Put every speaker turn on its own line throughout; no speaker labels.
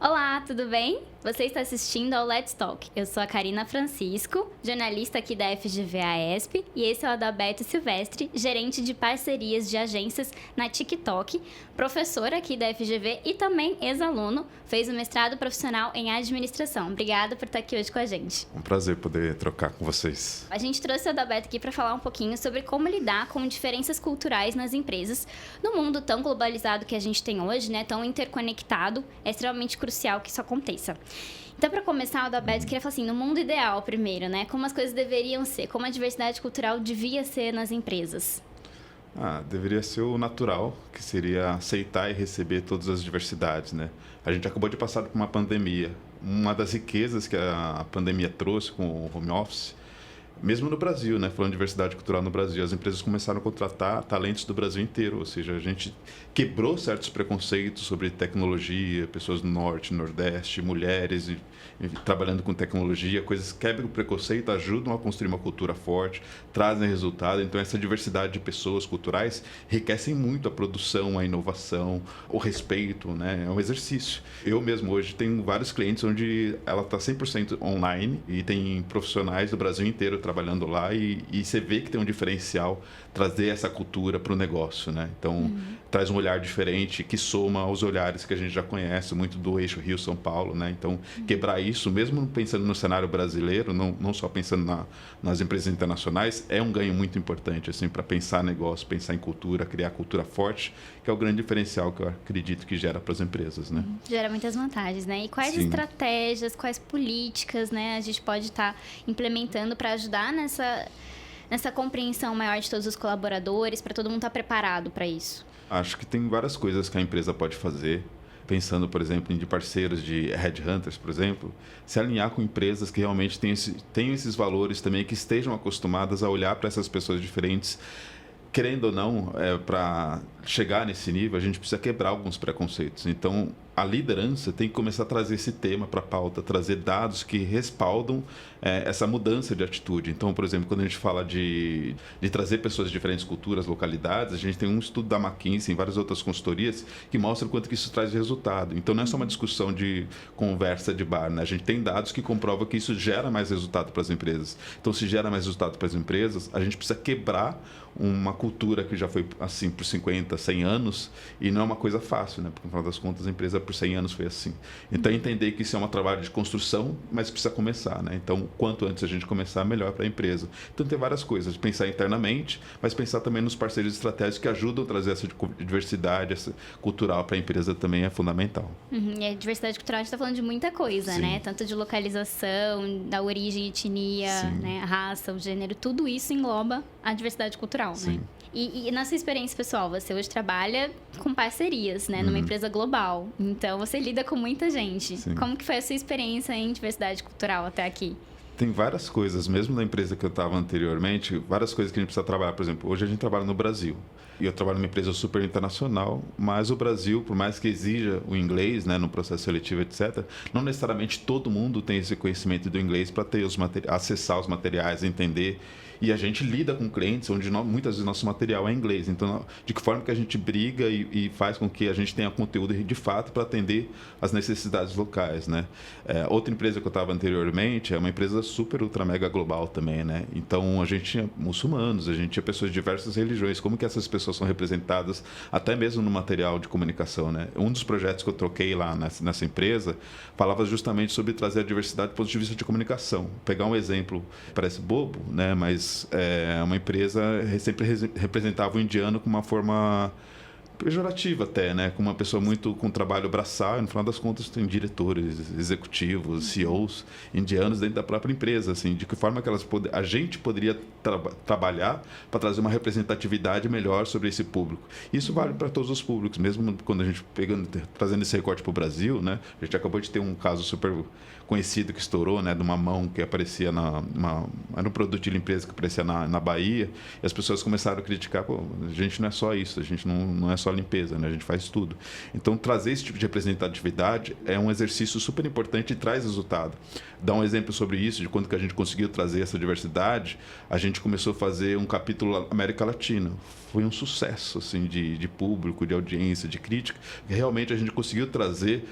Olá, tudo bem? Você está assistindo ao Let's Talk. Eu sou a Karina Francisco, jornalista aqui da FGV-AESP, e esse é o Adalberto Silvestre, gerente de parcerias de agências na TikTok, professor aqui da FGV e também ex-aluno, fez o mestrado profissional em administração. Obrigada por estar aqui hoje com a gente.
Um prazer poder trocar com vocês.
A gente trouxe o Adalberto aqui para falar um pouquinho sobre como lidar com diferenças culturais nas empresas. No mundo tão globalizado que a gente tem hoje, né, tão interconectado, é extremamente crucial que isso aconteça. Então, para começar, o Adalberto queria falar assim, no mundo ideal primeiro, né? Como as coisas deveriam ser, como a diversidade cultural devia ser nas empresas.
Deveria ser o natural, que seria aceitar e receber todas as diversidades, né? A gente acabou de passar por uma pandemia. Uma das riquezas que a pandemia trouxe com o home office, mesmo no Brasil, né? Falando de diversidade cultural no Brasil, as empresas começaram a contratar talentos do Brasil inteiro, ou seja, a gente quebrou certos preconceitos sobre tecnologia, pessoas do Norte, Nordeste, mulheres e trabalhando com tecnologia, coisas que quebram o preconceito, ajudam a construir uma cultura forte, trazem resultado. Então, essa diversidade de pessoas culturais enriquecem muito a produção, a inovação, o respeito, né? É um exercício. Eu mesmo hoje tenho vários clientes onde ela está 100% online e tem profissionais do Brasil inteiro trabalhando lá e você vê que tem um diferencial trazer essa cultura para o negócio, né? Então, traz um olhar diferente que soma aos olhares que a gente já conhece, muito do eixo Rio-São Paulo, né? Então, quebrar isso, mesmo pensando no cenário brasileiro, não só pensando nas empresas internacionais, é um ganho muito importante, assim, para pensar negócio, pensar em cultura, criar cultura forte, que é o grande diferencial que eu acredito que gera para as empresas, né?
Gera muitas vantagens, né? E quais estratégias, quais políticas, né, a gente pode estar implementando para ajudar nessa compreensão maior de todos os colaboradores, para todo mundo estar preparado para isso?
Acho que tem várias coisas que a empresa pode fazer, pensando, por exemplo, em parceiros de headhunters, por exemplo, se alinhar com empresas que realmente tenham esses valores também, que estejam acostumadas a olhar para essas pessoas diferentes. Querendo ou não, para chegar nesse nível, a gente precisa quebrar alguns preconceitos. Então, a liderança tem que começar a trazer esse tema para a pauta, trazer dados que respaldam essa mudança de atitude. Então, por exemplo, quando a gente fala de trazer pessoas de diferentes culturas, localidades, a gente tem um estudo da McKinsey e várias outras consultorias que mostram o quanto que isso traz resultado. Então, não é só uma discussão de conversa de bar, né? A gente tem dados que comprovam que isso gera mais resultado para as empresas. Então, se gera mais resultado para as empresas, a gente precisa quebrar uma cultura que já foi assim por 50, 100 anos e não é uma coisa fácil, né? Porque, no final das contas, a empresa por 100 anos foi assim. Então, entender que isso é um trabalho de construção, mas precisa começar, né? Então, quanto antes a gente começar, melhor para a empresa. Então, tem várias coisas. Pensar internamente, mas pensar também nos parceiros estratégicos que ajudam a trazer essa diversidade, essa cultural para a empresa também é fundamental.
E a diversidade cultural, a gente está falando de muita coisa, né? Tanto de localização, da origem, etnia, né? Raça, o gênero, tudo isso engloba a diversidade cultural, né? E na sua experiência pessoal, você hoje trabalha com parcerias, né? Numa empresa global. Então, você lida com muita gente. Como que foi a sua experiência em diversidade cultural até aqui?
Tem várias coisas, mesmo na empresa que eu estava anteriormente, várias coisas que a gente precisa trabalhar. Por exemplo, hoje a gente trabalha no Brasil. E eu trabalho numa empresa super internacional, mas o Brasil, por mais que exija o inglês, né, no processo seletivo, etc., não necessariamente todo mundo tem esse conhecimento do inglês para ter acessar os materiais, entender. E a gente lida com clientes onde muitas vezes nosso material é em inglês. Então, de que forma que a gente briga e faz com que a gente tenha conteúdo de fato para atender as necessidades locais, né? Outra empresa que eu estava anteriormente é uma empresa super, ultra, mega global também, né? Então, a gente tinha muçulmanos, a gente tinha pessoas de diversas religiões. Como que essas pessoas são representadas até mesmo no material de comunicação, né? Um dos projetos que eu troquei lá nessa empresa falava justamente sobre trazer a diversidade do ponto de vista de comunicação. Pegar um exemplo, parece bobo, né? Mas uma empresa sempre representava o indiano com uma forma pejorativa até, né? Com uma pessoa muito com trabalho braçal, e no final das contas tem diretores, executivos, CEOs indianos dentro da própria empresa, assim, de que forma que a gente poderia trabalhar para trazer uma representatividade melhor sobre esse público. Isso vale para todos os públicos, mesmo quando a gente trazendo esse recorte para o Brasil, né? A gente acabou de ter um caso super conhecido que estourou, né, de uma mão que aparecia era um produto de limpeza que aparecia na Bahia, e as pessoas começaram a criticar, pô, a gente não é só isso, a gente não é só só limpeza, né? A gente faz tudo. Então, trazer esse tipo de representatividade é um exercício super importante e traz resultado. Dar um exemplo sobre isso, de quando que a gente conseguiu trazer essa diversidade, a gente começou a fazer um capítulo América Latina. Foi um sucesso, assim, de público, de audiência, de crítica. Realmente a gente conseguiu trazer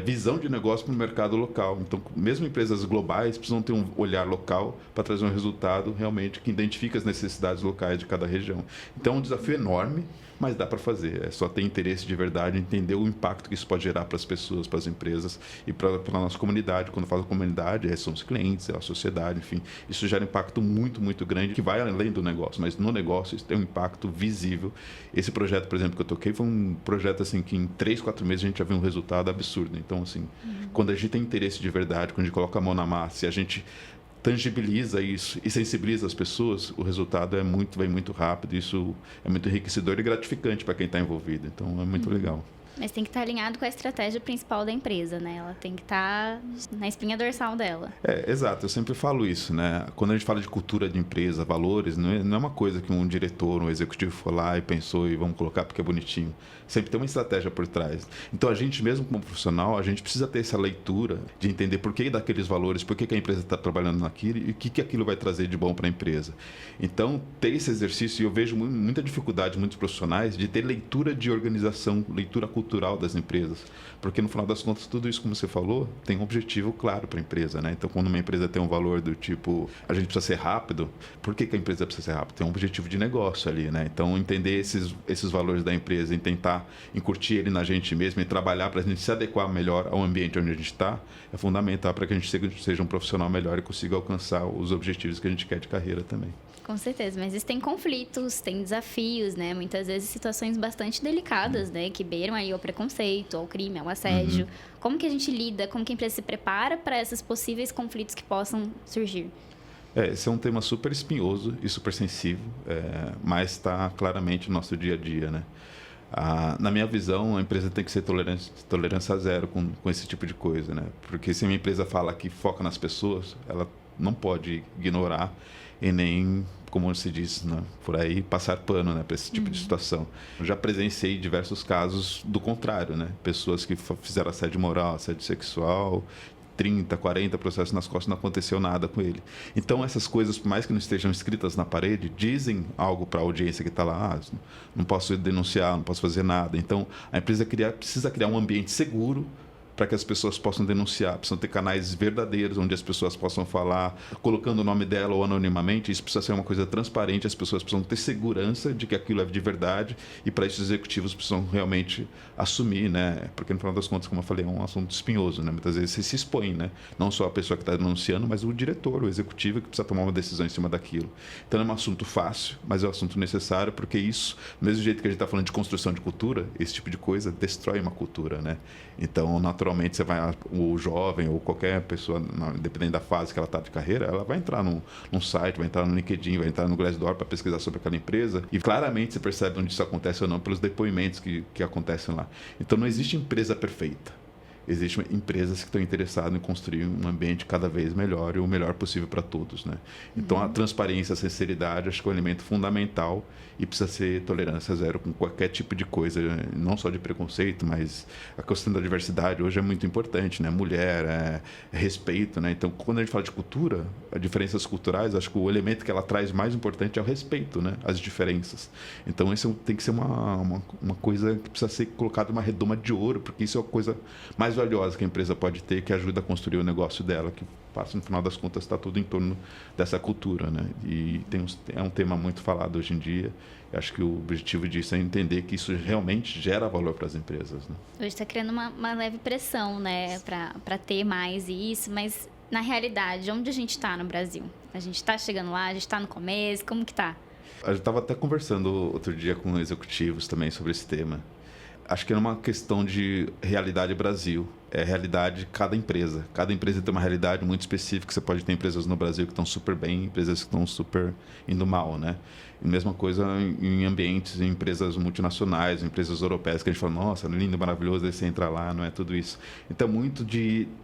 visão de negócio para o mercado local. Então, mesmo empresas globais precisam ter um olhar local para trazer um resultado realmente que identifique as necessidades locais de cada região. Então, é um desafio enorme, mas dá para fazer. É só ter interesse de verdade, entender o impacto que isso pode gerar para as pessoas, para as empresas e para a nossa comunidade. Quando eu falo comunidade, são os clientes, é a sociedade, enfim. Isso gera um impacto muito, muito grande, que vai além do negócio, mas no negócio isso tem um impacto visível. Esse projeto, por exemplo, que eu toquei, foi um projeto assim que em 3, 4 meses a gente já viu um resultado absurdo. Então, assim, quando a gente tem interesse de verdade, quando a gente coloca a mão na massa e a gente tangibiliza isso e sensibiliza as pessoas, o resultado vem muito rápido. Isso é muito enriquecedor e gratificante para quem está envolvido. Então, é muito legal.
Mas tem que estar alinhado com a estratégia principal da empresa, né? Ela tem que estar na espinha dorsal dela.
Exato. Eu sempre falo isso, né? Quando a gente fala de cultura de empresa, valores, não é uma coisa que um diretor, um executivo foi lá e pensou e vamos colocar porque é bonitinho. Sempre tem uma estratégia por trás. Então, a gente mesmo como profissional, a gente precisa ter essa leitura de entender por que daqueles valores, por que a empresa está trabalhando naquilo e o que aquilo vai trazer de bom para a empresa. Então, ter esse exercício, e eu vejo muita dificuldade, muitos profissionais, de ter leitura de organização, leitura cultural das empresas. Porque, no final das contas, tudo isso, como você falou, tem um objetivo claro para a empresa, né? Então, quando uma empresa tem um valor do tipo, a gente precisa ser rápido, por que a empresa precisa ser rápida? Tem um objetivo de negócio ali, né? Então, entender esses valores da empresa e tentar incutir ele na gente mesmo e trabalhar para a gente se adequar melhor ao ambiente onde a gente está, é fundamental para que a gente seja um profissional melhor e consiga alcançar os objetivos que a gente quer de carreira também.
Com certeza, mas existem conflitos, tem desafios, né? Muitas vezes situações bastante delicadas, né? Que beiram aí ao preconceito, ao crime, ao assédio. Como que a gente lida, como que a empresa se prepara para esses possíveis conflitos que possam surgir?
Esse é um tema super espinhoso e super sensível, mas está claramente no nosso dia a dia, né? Na minha visão, a empresa tem que ser tolerância zero com esse tipo de coisa, né? Porque se uma empresa fala que foca nas pessoas, ela não pode ignorar e nem, como se diz, né, por aí, passar pano, né, para esse tipo de situação. Eu já presenciei diversos casos do contrário, né? Pessoas que fizeram assédio moral, assédio sexual, 30, 40 processos nas costas, não aconteceu nada com ele. Então, essas coisas, por mais que não estejam escritas na parede, dizem algo para a audiência que está lá. Não posso denunciar, não posso fazer nada. Então, a empresa precisa criar um ambiente seguro para que as pessoas possam denunciar. Precisam ter canais verdadeiros onde as pessoas possam falar, colocando o nome dela ou anonimamente. Isso precisa ser uma coisa transparente. As pessoas precisam ter segurança de que aquilo é de verdade e para isso os executivos precisam realmente assumir, né? Porque no final das contas, como eu falei, é um assunto espinhoso, né? Muitas vezes você se expõe, né? Não só a pessoa que está denunciando, mas o diretor, o executivo que precisa tomar uma decisão em cima daquilo. Então não é um assunto fácil, mas é um assunto necessário porque isso, do mesmo jeito que a gente está falando de construção de cultura, esse tipo de coisa destrói uma cultura, né? Então, naturalmente, o jovem ou qualquer pessoa, dependendo da fase que ela está de carreira, ela vai entrar num site, vai entrar no LinkedIn, vai entrar no Glassdoor para pesquisar sobre aquela empresa e claramente você percebe onde isso acontece ou não pelos depoimentos que acontecem lá. Então, não existe empresa perfeita. Existem empresas que estão interessadas em construir um ambiente cada vez melhor e o melhor possível para todos, né? Então, a transparência, a sinceridade, acho que é um elemento fundamental e precisa ser tolerância zero com qualquer tipo de coisa, não só de preconceito, mas a questão da diversidade hoje é muito importante, né? Mulher, é respeito, né? Então, quando a gente fala de cultura, diferenças culturais, acho que o elemento que ela traz mais importante é o respeito, né? As diferenças. Então, isso tem que ser uma coisa que precisa ser colocada uma redoma de ouro, porque isso é a coisa mais valiosa que a empresa pode ter, que ajuda a construir o negócio dela, que passa, no final das contas, está tudo em torno dessa cultura, né? E é um tema muito falado hoje em dia. Eu acho que o objetivo disso é entender que isso realmente gera valor para as empresas, né?
Hoje está criando uma leve pressão, né, para ter mais isso, mas na realidade, onde a gente está no Brasil? A gente está chegando lá, a gente está no começo, como que está?
A gente estava até conversando outro dia com executivos também sobre esse tema. Acho que é uma questão de realidade Brasil. é a realidade de cada empresa. Cada empresa tem uma realidade muito específica. Você pode ter empresas no Brasil que estão super bem, empresas que estão super indo mal, né? E mesma coisa em ambientes, em empresas multinacionais, empresas europeias, que a gente fala, nossa, lindo, maravilhoso, aí você entra lá, não é tudo isso. Então, muito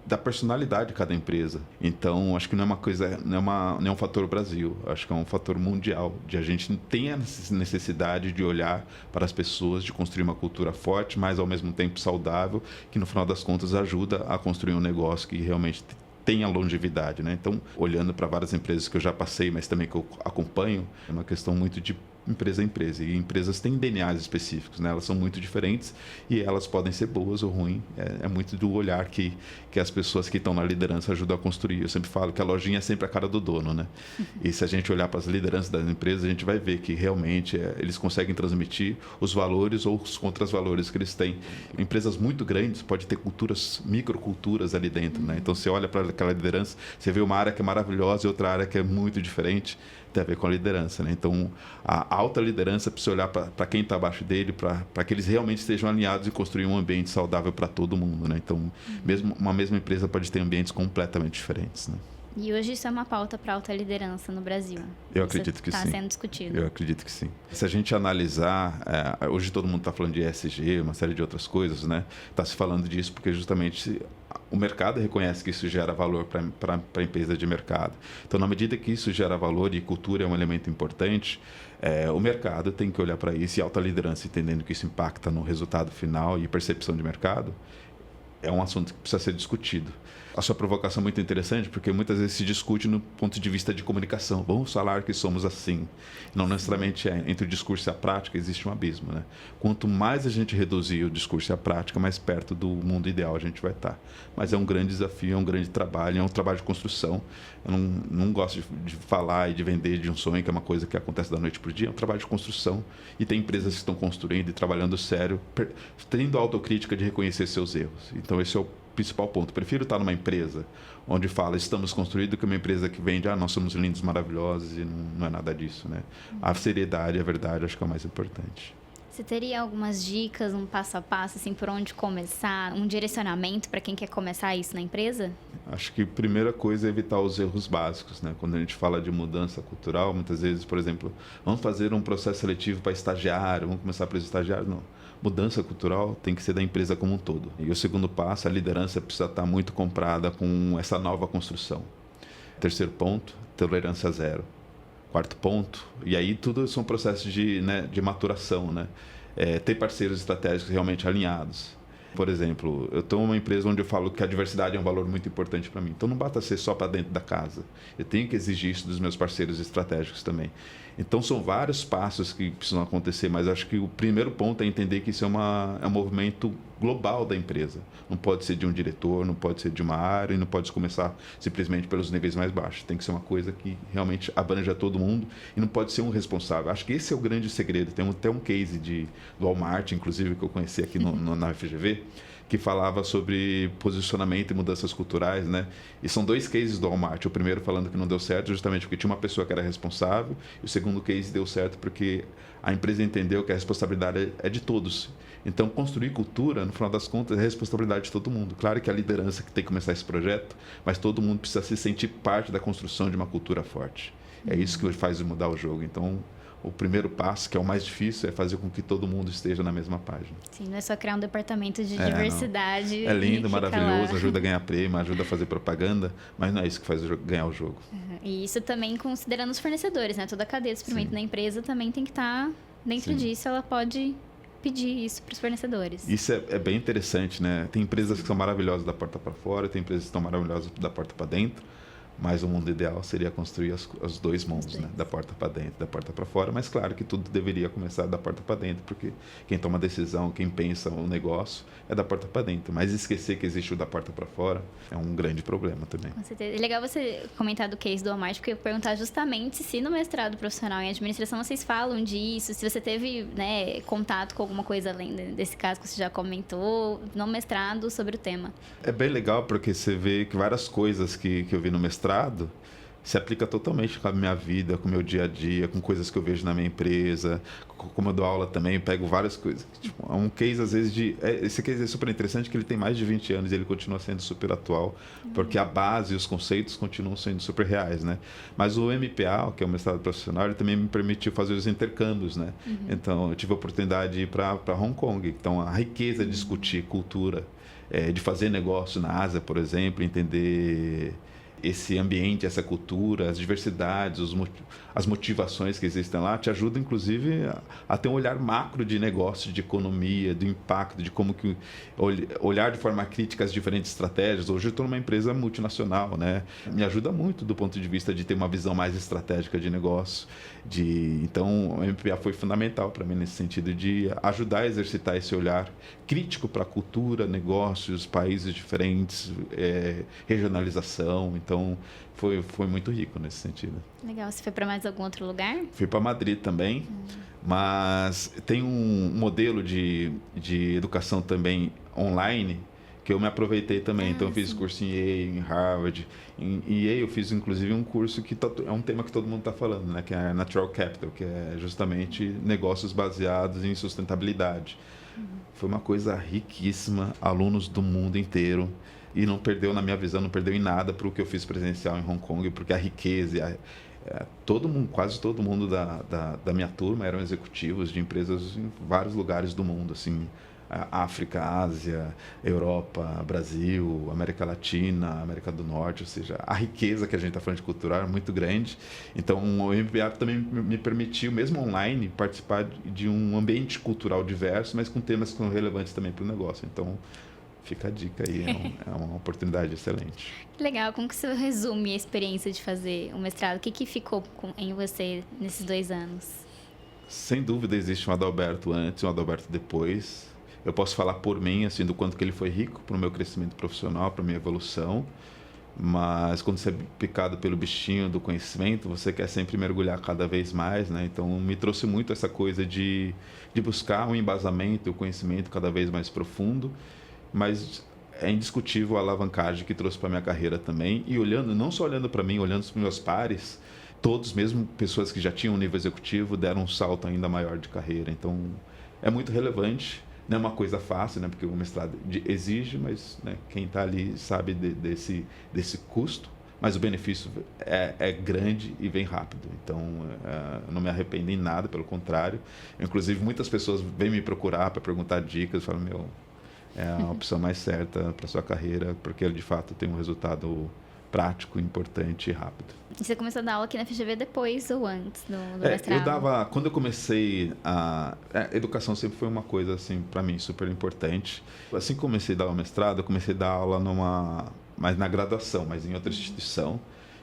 da personalidade de cada empresa. Então, acho que não é uma coisa, não é um fator Brasil, acho que é um fator mundial, de a gente tem a necessidade de olhar para as pessoas, de construir uma cultura forte, mas ao mesmo tempo saudável, que no final das contas ajuda a construir um negócio que realmente tenha longevidade, né? Então, olhando para várias empresas que eu já passei, mas também que eu acompanho, é uma questão muito de empresa a empresa. E empresas têm DNAs específicos, né? Elas são muito diferentes e elas podem ser boas ou ruins. É muito do olhar que as pessoas que estão na liderança ajudam a construir. Eu sempre falo que a lojinha é sempre a cara do dono, né? E se a gente olhar para as lideranças das empresas, a gente vai ver que realmente eles conseguem transmitir os valores ou os contras-valores que eles têm. Empresas muito grandes podem ter culturas, microculturas ali dentro, né? Então, você olha para aquela liderança, você vê uma área que é maravilhosa e outra área que é muito diferente. Tem a ver com a liderança, né? Então, a alta liderança precisa olhar para quem está abaixo dele, para que eles realmente estejam alinhados e construir um ambiente saudável para todo mundo, né? Então, mesmo uma mesma empresa pode ter ambientes completamente diferentes, né?
E hoje isso é uma pauta para alta liderança no Brasil?
Eu acredito que sim.
Está sendo discutido?
Eu acredito que sim. Se a gente analisar, hoje todo mundo está falando de ESG, uma série de outras coisas, né? Está se falando disso porque justamente o mercado reconhece que isso gera valor para a empresa de mercado. Então, na medida que isso gera valor e cultura é um elemento importante, o mercado tem que olhar para isso e alta liderança, entendendo que isso impacta no resultado final e percepção de mercado, é um assunto que precisa ser discutido. A sua provocação é muito interessante, porque muitas vezes se discute no ponto de vista de comunicação. Vamos falar que somos assim. Não necessariamente entre o discurso e a prática existe um abismo, né? Quanto mais a gente reduzir o discurso e a prática, mais perto do mundo ideal a gente vai estar. Mas é um grande desafio, é um grande trabalho, é um trabalho de construção. Eu não gosto de falar e de vender de um sonho, que é uma coisa que acontece da noite para o dia. É um trabalho de construção. E tem empresas que estão construindo e trabalhando sério, tendo a autocrítica de reconhecer seus erros. Então, esse é o principal ponto. Prefiro estar numa empresa onde fala estamos construídos, do que uma empresa que vende nós somos lindos, maravilhosos, e não é nada disso, né? A seriedade, a verdade, acho que é o mais importante.
Você teria algumas dicas, um passo a passo, assim, por onde começar, um direcionamento para quem quer começar isso na empresa?
Acho que a primeira coisa é evitar os erros básicos, né? Quando a gente fala de mudança cultural, muitas vezes, por exemplo, vamos fazer um processo seletivo para estagiário, vamos começar para os estagiários, não. Mudança cultural tem que ser da empresa como um todo. E o segundo passo, a liderança precisa estar muito comprada com essa nova construção. Terceiro ponto, tolerância zero. Quarto ponto, e aí tudo são processos de maturação, né? Ter parceiros estratégicos realmente alinhados. Por exemplo, eu estou em uma empresa onde eu falo que a diversidade é um valor muito importante para mim. Então, não basta ser só para dentro da casa. Eu tenho que exigir isso dos meus parceiros estratégicos também. Então, são vários passos que precisam acontecer, mas acho que o primeiro ponto é entender que isso é um movimento global da empresa. Não pode ser de um diretor, não pode ser de uma área, e não pode começar simplesmente pelos níveis mais baixos. Tem que ser uma coisa que realmente abranja todo mundo e não pode ser um responsável. Acho que esse é o grande segredo. Tem até um case do Walmart, inclusive, que eu conheci aqui na FGV, que falava sobre posicionamento e mudanças culturais, né? E são dois cases do Walmart. O primeiro falando que não deu certo justamente porque tinha uma pessoa que era responsável, e o segundo case deu certo porque a empresa entendeu que a responsabilidade é de todos. Então, construir cultura, no final das contas, é a responsabilidade de todo mundo. Claro que a liderança que tem que começar esse projeto, mas todo mundo precisa se sentir parte da construção de uma cultura forte. É isso que faz mudar o jogo. Então, o primeiro passo, que é o mais difícil, é fazer com que todo mundo esteja na mesma página.
Sim, não é só criar um departamento de diversidade.
É lindo, maravilhoso, ajuda a ganhar prêmio, ajuda a fazer propaganda, mas não é isso que faz ganhar o jogo.
E isso também considerando os fornecedores, né? Toda a cadeia de suprimento da empresa também tem que estar dentro disso, ela pode pedir isso para os fornecedores.
Isso é bem interessante, né? Tem empresas que são maravilhosas da porta para fora, tem empresas que estão maravilhosas da porta para dentro. Mas o mundo ideal seria construir as dois mundos, né? Da porta para dentro, da porta para fora. Mas claro que tudo deveria começar da porta para dentro, porque quem toma a decisão, quem pensa o negócio é da porta para dentro. Mas esquecer que existe o da porta para fora é um grande problema também.
Com certeza. É legal você comentar do case do Walmart, porque eu ia perguntar justamente se no mestrado profissional em administração vocês falam disso, se você teve, né, contato com alguma coisa além desse caso que você já comentou, no mestrado sobre o tema.
É bem legal porque você vê que várias coisas que eu vi no mestrado se aplica totalmente com a minha vida, com o meu dia a dia, com coisas que eu vejo na minha empresa. Como eu dou aula também, eu pego várias coisas. Tipo, é um case, às vezes, esse case é super interessante, que ele tem mais de 20 anos e ele continua sendo super atual, porque a base e os conceitos continuam sendo super reais, né? Mas o MPA, que é o mestrado profissional, ele também me permitiu fazer os intercâmbios, né? Então, eu tive a oportunidade de ir para Hong Kong. Então, a riqueza de discutir cultura, de fazer negócio na Ásia, por exemplo, entender esse ambiente, essa cultura, as diversidades, as motivações que existem lá, te ajuda, inclusive, a ter um olhar macro de negócio, de economia, do impacto, de como que olhar de forma crítica as diferentes estratégias. Hoje eu estou numa empresa multinacional, né? Me ajuda muito do ponto de vista de ter uma visão mais estratégica de negócio. Então, o MPA foi fundamental para mim nesse sentido de ajudar a exercitar esse olhar crítico para a cultura, negócios, países diferentes, regionalização. Então, foi muito rico nesse sentido.
Legal. Você foi para mais algum outro lugar?
Fui para Madrid também, mas tem um modelo de educação também online que eu me aproveitei também. Então, eu fiz curso em Yale, em Harvard. Em Yale, eu fiz, inclusive, um curso que é um tema que todo mundo está falando, né? Que é Natural Capital, que é justamente negócios baseados em sustentabilidade. Foi uma coisa riquíssima, alunos do mundo inteiro. E não perdeu, na minha visão, não perdeu em nada para o que eu fiz presencial em Hong Kong, porque a riqueza, todo mundo, quase todo mundo da minha turma eram executivos de empresas em vários lugares do mundo, assim, África, Ásia, Europa, Brasil, América Latina, América do Norte, ou seja, a riqueza que a gente está falando de cultural é muito grande. Então, o MBA também me permitiu, mesmo online, participar de um ambiente cultural diverso, mas com temas que são relevantes também para o negócio. Então, fica a dica aí, é uma oportunidade excelente.
Que legal. Como que você resume a experiência de fazer o mestrado? O que ficou em você nesses 2 anos?
Sem dúvida, existe um Adalberto antes e um Adalberto depois. Eu posso falar por mim, assim, do quanto que ele foi rico para o meu crescimento profissional, para a minha evolução. Mas quando você é picado pelo bichinho do conhecimento, você quer sempre mergulhar cada vez mais, né? Então, me trouxe muito essa coisa de buscar um embasamento, o conhecimento cada vez mais profundo. Mas é indiscutível a alavancagem que trouxe para a minha carreira também. E olhando, não só olhando para mim, olhando para os meus pares, todos, mesmo pessoas que já tinham um nível executivo, deram um salto ainda maior de carreira. Então, é muito relevante. Não é uma coisa fácil, né? Porque o mestrado exige, mas, né, quem está ali sabe desse custo. Mas o benefício é grande e vem rápido. Então, eu não me arrependo em nada, pelo contrário. Inclusive, muitas pessoas vêm me procurar para perguntar dicas. Falam, é a opção mais certa para sua carreira, porque ele, de fato, tem um resultado prático, importante e rápido.
E você começou a dar aula aqui na FGV depois ou antes do mestrado?
Quando eu comecei, a educação sempre foi uma coisa, assim, para mim, super importante. Assim que comecei a dar o mestrado, eu comecei a dar aula mais na graduação, mas em outra instituição.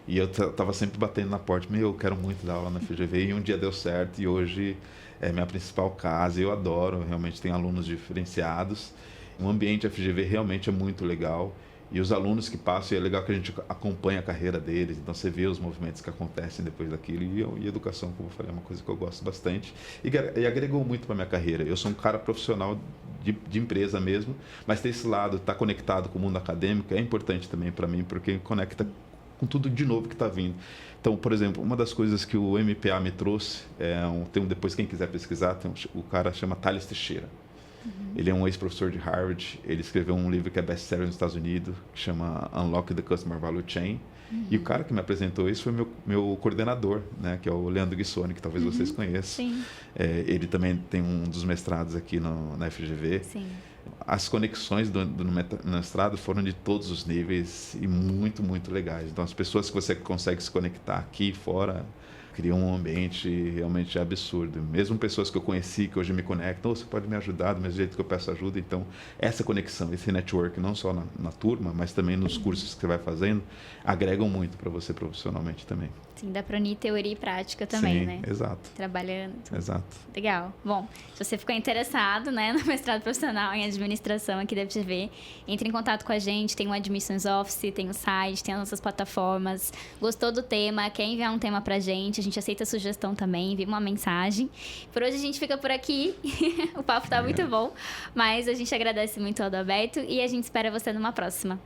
E eu estava sempre batendo na porta, eu quero muito dar aula na FGV, e um dia deu certo, e hoje é minha principal casa, eu adoro, realmente tem alunos diferenciados. O ambiente FGV realmente é muito legal. E os alunos que passam, e é legal que a gente acompanha a carreira deles, então você vê os movimentos que acontecem depois daquilo. E educação, como eu falei, é uma coisa que eu gosto bastante. E agregou muito para a minha carreira. Eu sou um cara profissional de empresa mesmo, mas ter esse lado, estar conectado com o mundo acadêmico é importante também para mim, porque conecta com tudo de novo que está vindo. Então, por exemplo, uma das coisas que o MPA me trouxe, depois quem quiser pesquisar, o cara chama Thales Teixeira. Ele é um ex-professor de Harvard. Ele escreveu um livro que é best-seller nos Estados Unidos, que chama Unlock the Customer Value Chain. E o cara que me apresentou isso foi meu coordenador, né, que é o Leandro Guissoni, que talvez vocês conheçam.
Sim.
Ele também tem um dos mestrados aqui na FGV.
Sim.
As conexões do mestrado foram de todos os níveis e muito, muito legais. Então, as pessoas que você consegue se conectar aqui e fora criam um ambiente realmente absurdo. Mesmo pessoas que eu conheci, que hoje me conectam, você pode me ajudar do mesmo jeito que eu peço ajuda. Então, essa conexão, esse network, não só na turma, mas também nos cursos que você vai fazendo, agregam muito para você profissionalmente também.
Sim, dá para unir teoria e prática também, né?
Exato.
Trabalhando.
Exato.
Legal. Bom, se você ficou interessado, né, no mestrado profissional em administração aqui da FGV, entre em contato com a gente, tem o Admissions Office, tem o site, tem as nossas plataformas. Gostou do tema? Quer enviar um tema pra gente? A gente aceita sugestão também, envia uma mensagem. Por hoje a gente fica por aqui. O papo tá muito bom, mas a gente agradece muito ao Adalberto e a gente espera você numa próxima.